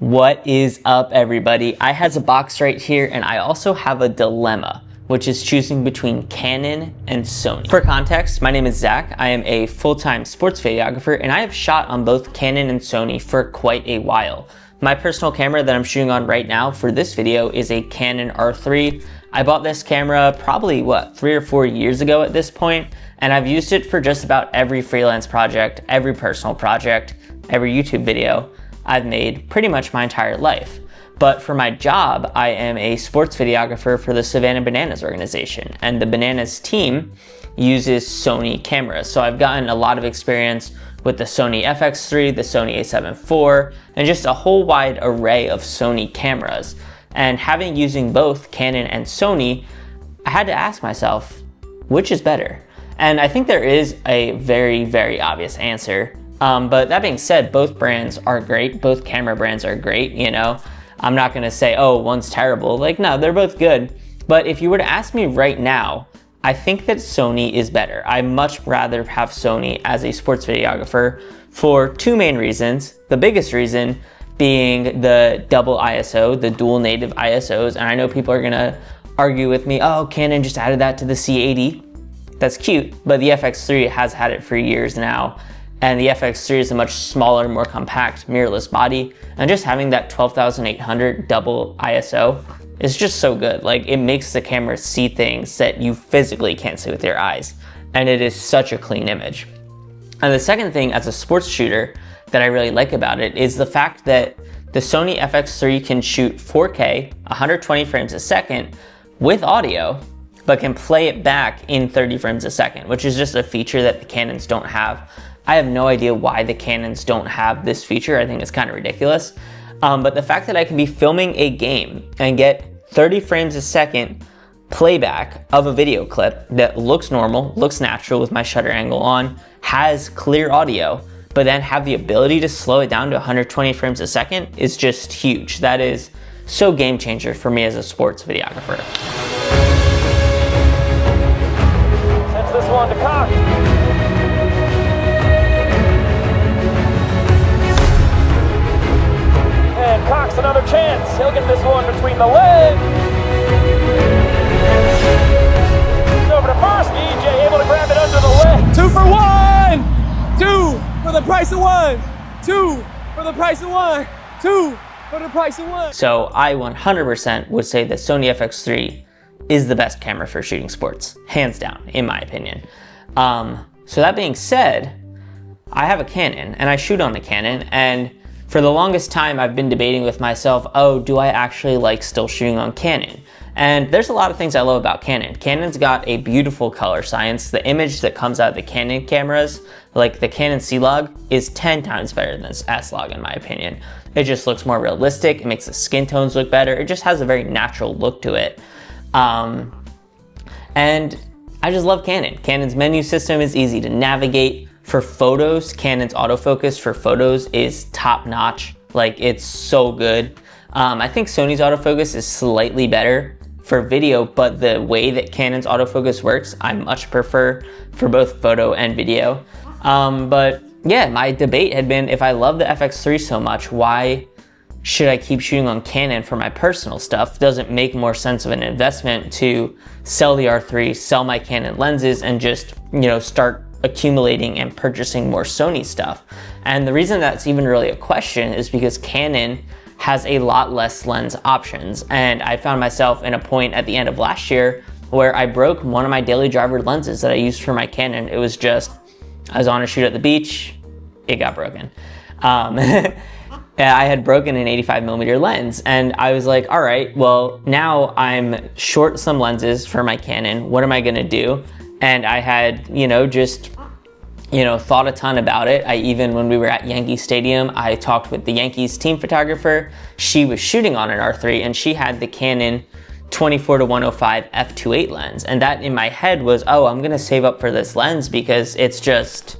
What is up, everybody? I has a box right here, and I also have a dilemma, which is choosing between Canon and Sony. For context, my name is Zach. I am a full-time sports videographer, and I have shot on both Canon and Sony for quite a while. My personal camera that I'm shooting on right now for this video is a Canon R3. I bought this camera probably, 3 or 4 years ago at this point, and I've used it for just about every freelance project, every personal project, every YouTube video I've made pretty much my entire life. But for my job, I am a sports videographer for the Savannah Bananas organization, and the Bananas team uses Sony cameras. So I've gotten a lot of experience with the Sony FX3, the Sony A7 IV, and just a whole wide array of Sony cameras. And having using both Canon and Sony, I had to ask myself, which is better? And I think there is a very, very obvious answer. But that being said, both brands are great. Both camera brands are great, you know? I'm not gonna say, oh, one's terrible. Like, no, they're both good. But if you were to ask me right now, I think that Sony is better. I much rather have Sony as a sports videographer for two main reasons. The biggest reason being the double ISO, the dual native ISOs. And I know people are gonna argue with me, oh, Canon just added that to the C80. That's cute, but the FX3 has had it for years now. And the FX3 is a much smaller, more compact mirrorless body. And just having that 12,800 double ISO is just so good. Like, it makes the camera see things that you physically can't see with your eyes. And it is such a clean image. And the second thing as a sports shooter that I really like about it is the fact that the Sony FX3 can shoot 4K, 120 frames a second with audio, but can play it back in 30 frames a second, which is just a feature that the Canons don't have. I have no idea why the Canons don't have this feature. I think it's kind of ridiculous. But the fact that I can be filming a game and get 30 frames a second playback of a video clip that looks normal, looks natural with my shutter angle on, has clear audio, but then have the ability to slow it down to 120 frames a second is just huge. That is so game changer for me as a sports videographer. Sends this one to Cox. Cox, another chance. He'll get this one between the legs. He's over to first. EJ able to grab it under the leg. 2 for 1. 2 for the price of 1. 2 for the price of 1. 2 for the price of 1. So I 100% would say that Sony FX3 is the best camera for shooting sports, hands down, in my opinion. So that being said, I have a Canon and I shoot on a Canon, and for the longest time, I've been debating with myself, oh, do I actually like still shooting on Canon? And there's a lot of things I love about Canon. Canon's got a beautiful color science. The image that comes out of the Canon cameras, like the Canon C-Log, is 10 times better than S-Log in my opinion. It just looks more realistic. It makes the skin tones look better. It just has a very natural look to it. And I just love Canon. Canon's menu system is easy to navigate. For photos, Canon's autofocus for photos is top notch. Like, it's so good. I think Sony's autofocus is slightly better for video, but the way that Canon's autofocus works, I much prefer for both photo and video. But yeah, my debate had been, if I love the FX3 so much, why should I keep shooting on Canon for my personal stuff? Doesn't make more sense of an investment to sell the R3, sell my Canon lenses, and just, you know, start accumulating and purchasing more Sony stuff. And the reason that's even really a question is because Canon has a lot less lens options. And I found myself in a point at the end of last year where I broke one of my daily driver lenses that I used for my Canon. It was just, I was on a shoot at the beach, it got broken. I had broken an 85mm lens, and I was like, all right, well, now I'm short some lenses for my Canon. What am I gonna do? And I had, thought a ton about it. When we were at Yankee Stadium, I talked with the Yankees team photographer. She was shooting on an R3, and she had the Canon 24-105 f2.8 lens. And that in my head was, oh, I'm gonna save up for this lens because it's just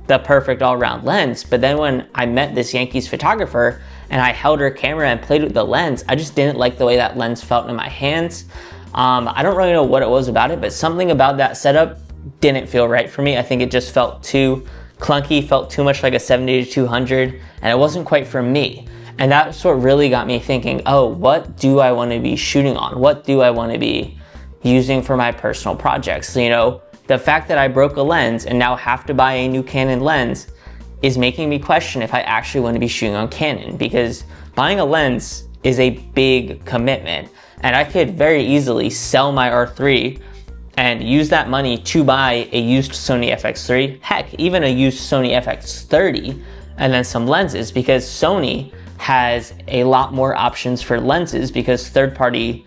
the perfect all-around lens. But then when I met this Yankees photographer and I held her camera and played with the lens, I just didn't like the way that lens felt in my hands. I don't really know what it was about it, but something about that setup didn't feel right for me. I think it just felt too clunky, felt too much like a 70-200, and it wasn't quite for me. And that's what really got me thinking, oh, what do I want to be shooting on? What do I want to be using for my personal projects? You know, the fact that I broke a lens and now have to buy a new Canon lens is making me question if I actually want to be shooting on Canon, because buying a lens is a big commitment. And I could very easily sell my R3 and use that money to buy a used Sony FX3, heck, even a used Sony FX30, and then some lenses, because Sony has a lot more options for lenses, because third-party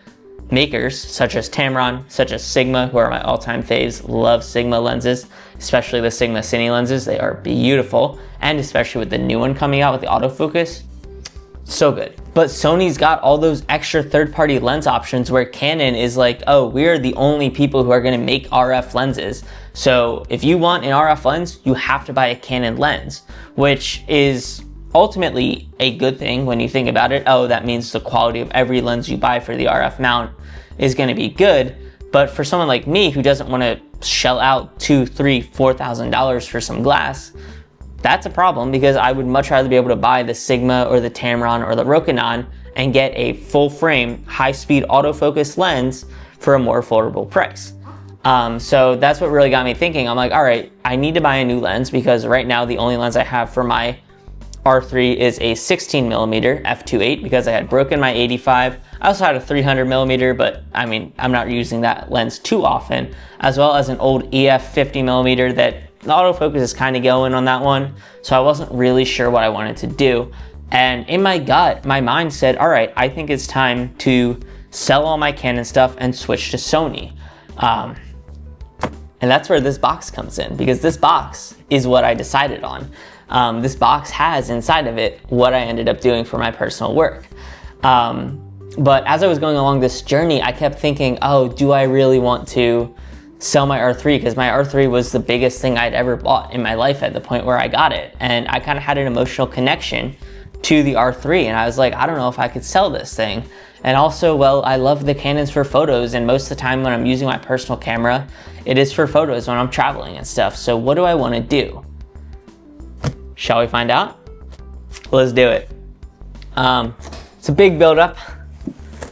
makers such as Tamron, such as Sigma, who are my all-time faves, love Sigma lenses, especially the Sigma Cine lenses. They are beautiful, and especially with the new one coming out with the autofocus, so good. But Sony's got all those extra third-party lens options where Canon is like, oh, we're the only people who are gonna make RF lenses. So if you want an RF lens, you have to buy a Canon lens, which is ultimately a good thing when you think about it. Oh, that means the quality of every lens you buy for the RF mount is gonna be good. But for someone like me who doesn't wanna shell out $2,000, $3,000, $4,000 for some glass, that's a problem, because I would much rather be able to buy the Sigma or the Tamron or the Rokinon and get a full frame, high-speed autofocus lens for a more affordable price. So that's what really got me thinking. I'm like, all right, I need to buy a new lens, because right now the only lens I have for my R3 is a 16mm f2.8, because I had broken my 85. I also had a 300mm, but I mean, I'm not using that lens too often, as well as an old EF 50mm that the autofocus is kind of going on that one. So I wasn't really sure what I wanted to do. And in my gut, my mind said, all right, I think it's time to sell all my Canon stuff and switch to Sony. And that's where this box comes in, because this box is what I decided on. This box has inside of it what I ended up doing for my personal work. But as I was going along this journey, I kept thinking, oh, do I really want to sell my R3? Because my R3 was the biggest thing I'd ever bought in my life at the point where I got it. And I kind of had an emotional connection to the R3. And I was like, I don't know if I could sell this thing. And also, well, I love the Canons for photos. And most of the time when I'm using my personal camera, it is for photos when I'm traveling and stuff. So what do I want to do? Shall we find out? Let's do it. It's a big buildup.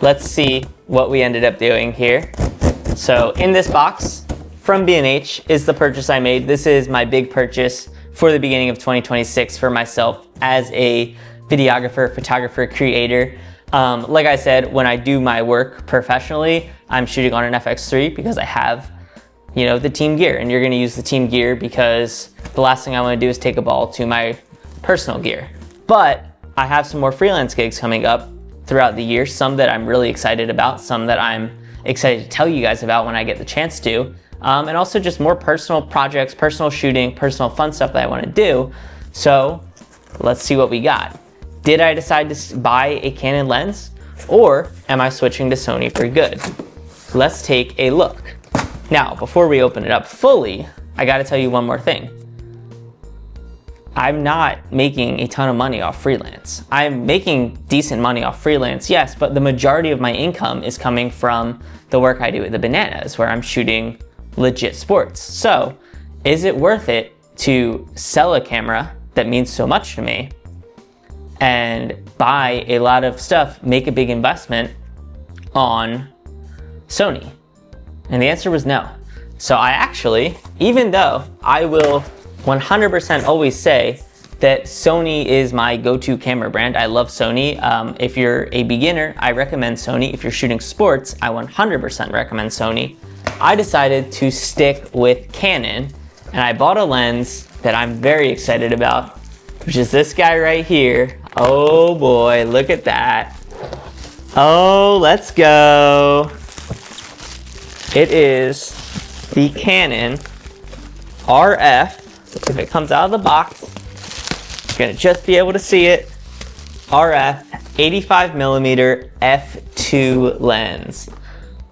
Let's see what we ended up doing here. So in this box from B&H is the purchase I made. This is my big purchase for the beginning of 2026 for myself as a videographer, photographer, creator. Like I said, when I do my work professionally, I'm shooting on an FX3 because I have, you know, the team gear, and you're gonna use the team gear because the last thing I wanna do is take a ball to my personal gear. But I have some more freelance gigs coming up throughout the year, some that I'm really excited about, some that I'm excited to tell you guys about when I get the chance to, and also just more personal projects, personal shooting, personal fun stuff that I wanna do. So let's see what we got. Did I decide to buy a Canon lens, or am I switching to Sony for good? Let's take a look. Now, before we open it up fully, I gotta tell you one more thing. I'm not making a ton of money off freelance. I'm making decent money off freelance, yes, but the majority of my income is coming from the work I do at the Bananas, where I'm shooting legit sports. So, is it worth it to sell a camera that means so much to me and buy a lot of stuff, make a big investment on Sony? And the answer was no. So I actually, even though I will 100% always say that Sony is my go-to camera brand, I love Sony. If you're a beginner, I recommend Sony. If you're shooting sports, I 100% recommend Sony. I decided to stick with Canon, and I bought a lens that I'm very excited about, which is this guy right here. Oh boy, look at that. Oh, let's go. It is the Canon RF. If it comes out of the box, you're gonna just be able to see it. RF 85mm f2 lens.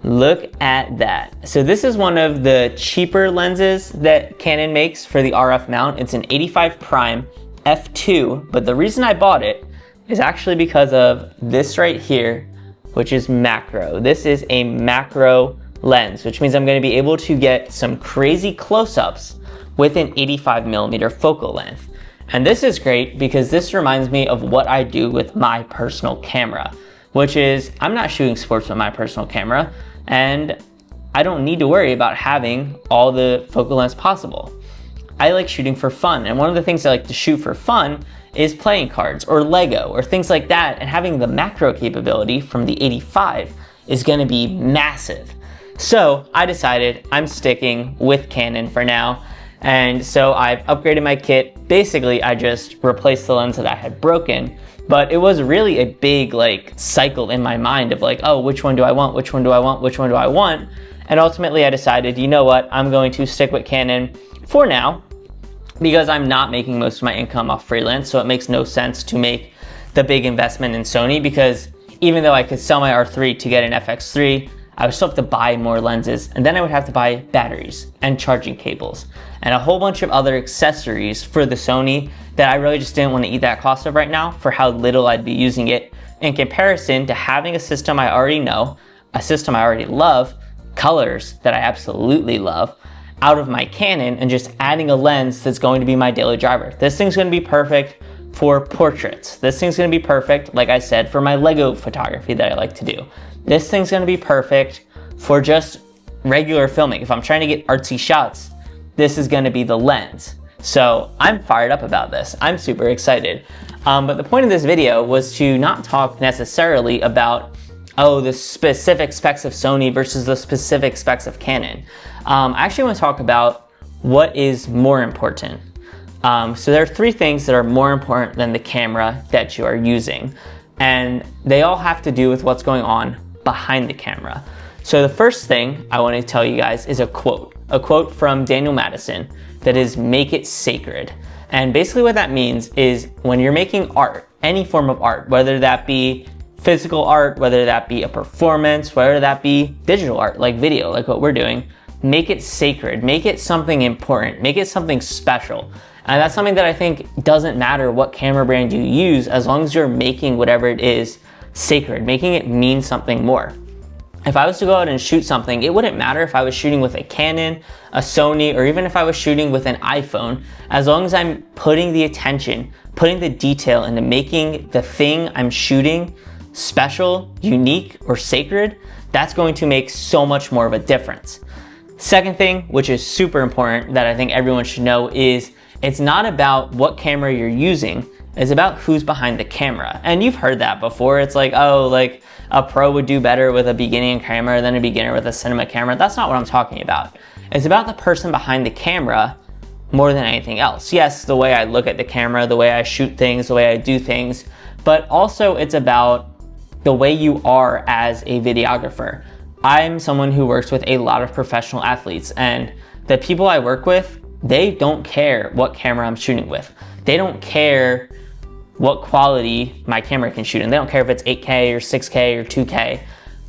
Look at that. So this is one of the cheaper lenses that Canon makes for the RF mount. It's an 85 prime f2, but the reason I bought it is actually because of this right here, which is macro. This is a macro lens, which means I'm gonna be able to get some crazy close-ups with an 85mm focal length. And this is great because this reminds me of what I do with my personal camera, which is I'm not shooting sports with my personal camera, and I don't need to worry about having all the focal lengths possible. I like shooting for fun, and one of the things I like to shoot for fun is playing cards or Lego or things like that, and having the macro capability from the 85 is gonna be massive. So I decided I'm sticking with Canon for now, and so I've upgraded my kit. Basically, I just replaced the lens that I had broken, but it was really a big cycle in my mind of oh, which one do I want, which one do I want, which one do I want? And ultimately I decided, you know what, I'm going to stick with Canon for now, because I'm not making most of my income off freelance, so it makes no sense to make the big investment in Sony, because even though I could sell my R3 to get an FX3, I would still have to buy more lenses, and then I would have to buy batteries and charging cables and a whole bunch of other accessories for the Sony that I really just didn't want to eat that cost of right now for how little I'd be using it in comparison to having a system I already know, a system I already love, colors that I absolutely love, out of my Canon, and just adding a lens that's going to be my daily driver. This thing's gonna be perfect for portraits. This thing's gonna be perfect, like I said, for my Lego photography that I like to do. This thing's gonna be perfect for just regular filming. If I'm trying to get artsy shots, this is gonna be the lens. So I'm fired up about this. I'm super excited. But the point of this video was to not talk necessarily about the specific specs of Sony versus the specific specs of Canon. I actually want to talk about what is more important. So there are three things that are more important than the camera that you are using, and they all have to do with what's going on behind the camera. So the first thing I want to tell you guys is a quote from Daniel Madison that is, "Make it sacred." And basically what that means is when you're making art, any form of art, whether that be physical art, whether that be a performance, whether that be digital art, like video, like what we're doing, make it sacred, make it something important, make it something special. And that's something that I think doesn't matter what camera brand you use, as long as you're making whatever it is sacred, making it mean something more. If I was to go out and shoot something, it wouldn't matter if I was shooting with a Canon, a Sony, or even if I was shooting with an iPhone, as long as I'm putting the attention, putting the detail into making the thing I'm shooting special, unique, or sacred, that's going to make so much more of a difference. Second thing, which is super important that I think everyone should know, is it's not about what camera you're using, it's about who's behind the camera. And you've heard that before. It's a pro would do better with a beginning camera than a beginner with a cinema camera. That's not what I'm talking about. It's about the person behind the camera more than anything else. Yes, the way I look at the camera, the way I shoot things, the way I do things, but also it's about the way you are as a videographer. I'm someone who works with a lot of professional athletes, and the people I work with, they don't care what camera I'm shooting with. They don't care what quality my camera can shoot in. They don't care if it's 8K or 6K or 2K.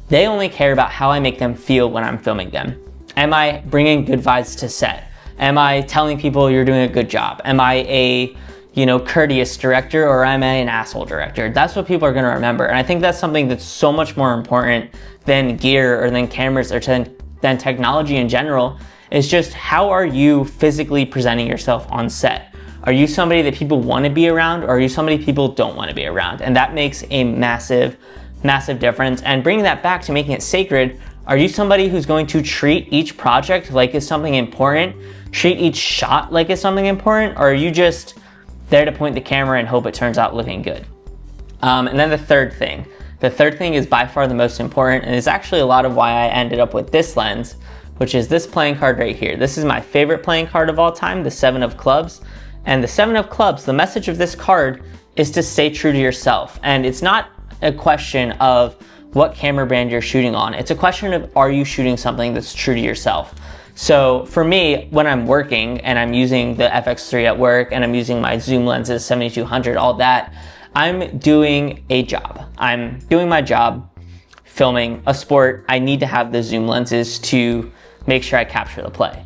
They only care about how I make them feel when I'm filming them. Am I bringing good vibes to set? Am I telling people you're doing a good job? Am I a courteous director, or am I an asshole director? That's what people are gonna remember. And I think that's something that's so much more important than gear or than cameras or than technology in general, is just how are you physically presenting yourself on set? Are you somebody that people wanna be around, or are you somebody people don't wanna be around? And that makes a massive, massive difference. And bringing that back to making it sacred, are you somebody who's going to treat each project like it's something important, treat each shot like it's something important, or are you just there to point the camera and hope it turns out looking good? And then the third thing is by far the most important, and is actually a lot of why I ended up with this lens, which is this playing card right here. This is my favorite playing card of all time, the 7 of clubs. And the 7 of clubs, the message of this card is to stay true to yourself. And it's not a question of what camera brand you're shooting on. It's a question of, are you shooting something that's true to yourself? So for me, when I'm working and I'm using the FX3 at work and I'm using my zoom lenses, 7200, all that, I'm doing a job. I'm doing my job filming a sport. I need to have the zoom lenses to make sure I capture the play.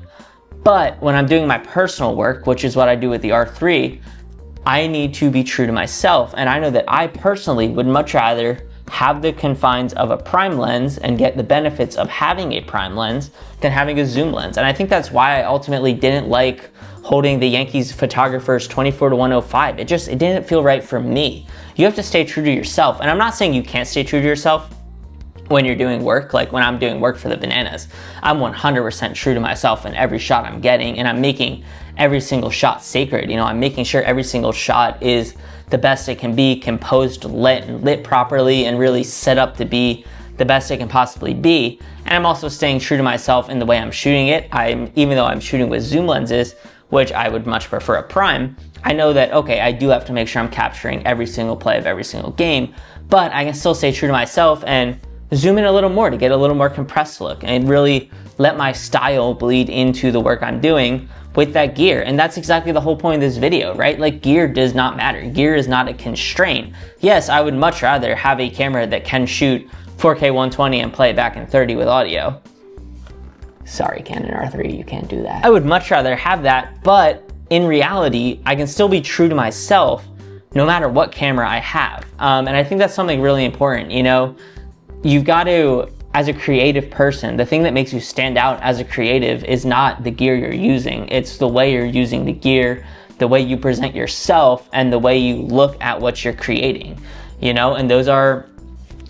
But when I'm doing my personal work, which is what I do with the R3, I need to be true to myself. And I know that I personally would much rather have the confines of a prime lens and get the benefits of having a prime lens than having a zoom lens. And I think that's why I ultimately didn't like holding the Yankees Photographer's 24-105. It didn't feel right for me. You have to stay true to yourself. And I'm not saying you can't stay true to yourself when you're doing work. Like when I'm doing work for the Bananas, I'm 100% true to myself in every shot I'm getting, and I'm making every single shot sacred. You know, I'm making sure every single shot is the best it can be, composed, lit properly, and really set up to be the best it can possibly be. And I'm also staying true to myself in the way I'm shooting it. Even though I'm shooting with zoom lenses, which I would much prefer a prime, I know that, okay, I do have to make sure I'm capturing every single play of every single game, but I can still stay true to myself and zoom in a little more to get a little more compressed look and really let my style bleed into the work I'm doing with that gear. And that's exactly the whole point of this video, right? Like, gear does not matter. Gear is not a constraint. Yes, I would much rather have a camera that can shoot 4K 120 and play it back in 30 with audio. Sorry, Canon R3, you can't do that. I would much rather have that, but in reality, I can still be true to myself no matter what camera I have. And I think that's something really important, you know? You've got to, as a creative person, the thing that makes you stand out as a creative is not the gear you're using. It's the way you're using the gear, the way you present yourself, and the way you look at what you're creating, you know? And those are,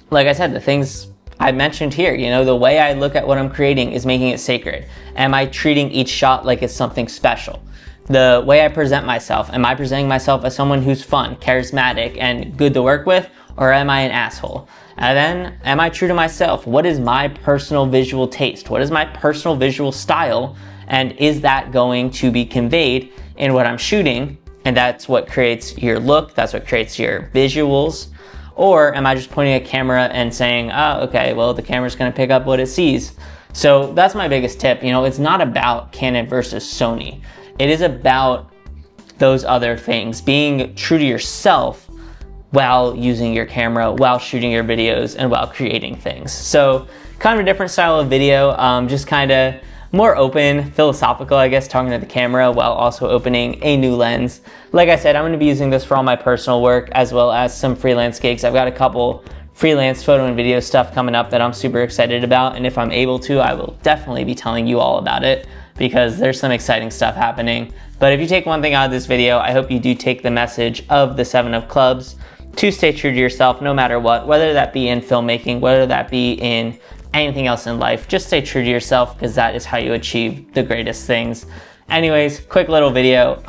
like I said, the things I mentioned here. You know, the way I look at what I'm creating is making it sacred. Am I treating each shot like it's something special? The way I present myself, am I presenting myself as someone who's fun, charismatic, and good to work with, or am I an asshole? And then, am I true to myself? What is my personal visual taste? What is my personal visual style? And is that going to be conveyed in what I'm shooting? And that's what creates your look, that's what creates your visuals. Or am I just pointing a camera and saying, oh, okay, well, the camera's gonna pick up what it sees. So that's my biggest tip. You know, it's not about Canon versus Sony. It is about those other things, being true to yourself while using your camera, while shooting your videos, and while creating things. So kind of a different style of video, just kind of more open, philosophical, I guess, talking to the camera while also opening a new lens. Like I said, I'm gonna be using this for all my personal work as well as some freelance gigs. I've got a couple freelance photo and video stuff coming up that I'm super excited about, and if I'm able to, I will definitely be telling you all about it because there's some exciting stuff happening. But if you take one thing out of this video, I hope you do take the message of the 7 of Clubs to stay true to yourself no matter what, whether that be in filmmaking, whether that be in anything else in life. Just stay true to yourself because that is how you achieve the greatest things. Anyways, quick little video.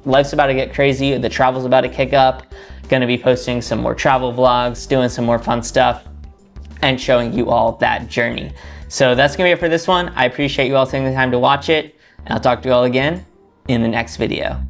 Life's about to get crazy. The travel's about to kick up. Gonna be posting some more travel vlogs, doing some more fun stuff, and showing you all that journey. So that's gonna be it for this one. I appreciate you all taking the time to watch it, and I'll talk to you all again in the next video.